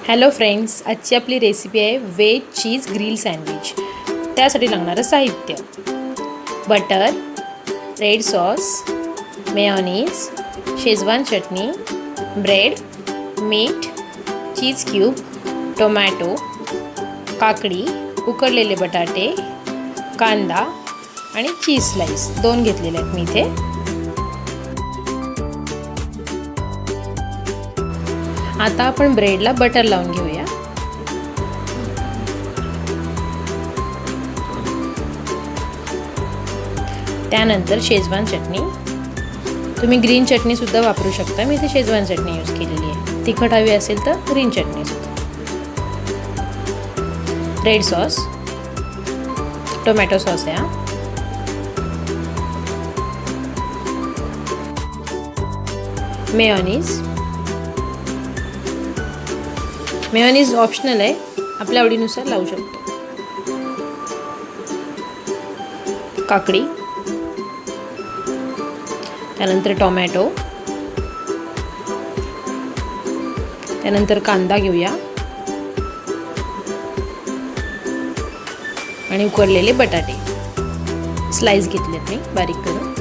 Hello friends, आजची आपली recipe आहे वेज चीज ग्रिल सँडविच. त्यासाठी लागणारं साहित्य: butter, red sauce, mayonnaise, Schezwan चटणी, ब्रेड, मीठ, चीज क्यूब, टोमॅटो, काकडी, उकडलेले बटाटे, कांदा आणि चीज स्लाइस 2 घेतलेले आहेत मी इथे. आता आपण ब्रेडला बटर लावून घेऊया. त्यानंतर शेजवान चटणी. तुम्ही ग्रीन चटणी सुद्धा वापरू शकता. मी इथे शेजवान चटणी यूज केलेली आहे. तिखट हवी असेल तर ग्रीन चटणी सुद्धा. रेड सॉस, टोमॅटो सॉस आहे. मेयोनीज ऑप्शनल आहे, आपल्या आवडीनुसार लावू शकतो. काकडी, त्यानंतर टोमॅटो, त्यानंतर कांदा घेऊया आणि उकडलेले बटाटे स्लाइस घेतलेत मी बारीक करून.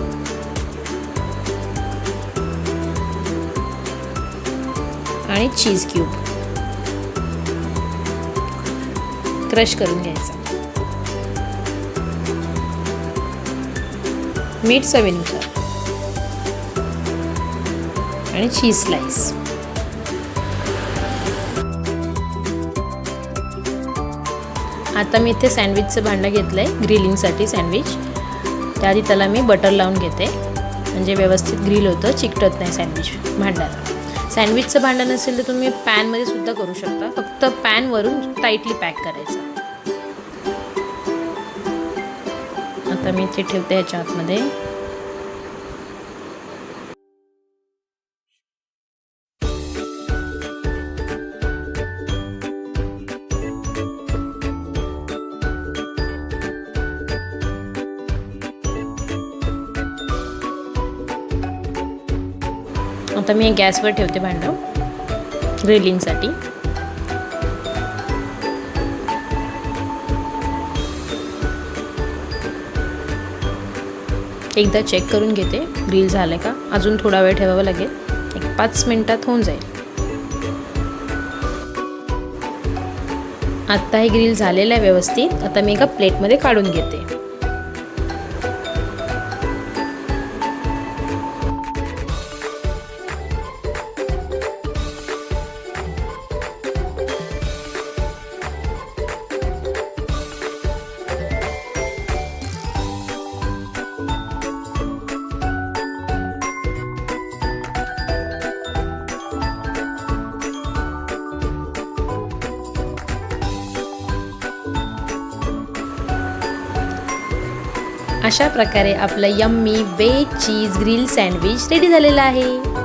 आणि चीज क्यूब क्रश करून घ्यायचा. मीठ चवीनुसार आणि चीज स्लाइस. आता मी इथे सँडविचचं भांडं घेतलं आहे ग्रिलिंगसाठी सँडविच. त्याआधी त्याला मी बटर लावून घेते, म्हणजे व्यवस्थित ग्रिल होतं, चिकटत नाही सँडविच भांड्याला. सँडविचचं भांडं नसेल तर तुम्ही पॅनमध्ये सुद्धा करू शकता. फक्त पॅनवरून टाईटली पॅक करायचं. आता मी इथे ठेवते ह्याच्या आतमध्ये. आता मी गॅसवर ठेवते भांडं ग्रिलिंगसाठी. एकदा चेक करून घेते ग्रिल झालं का. अजून थोडा वेळ ठेवावं लागेल, 5 मिनिटात होऊन जाईल. आत्ता हे ग्रिल झालेलं आहे व्यवस्थित. आता मी एका प्लेटमध्ये काढून घेते. अशा प्रकारे आपलं yummy veg cheese grill sandwich ready झालेलं आहे.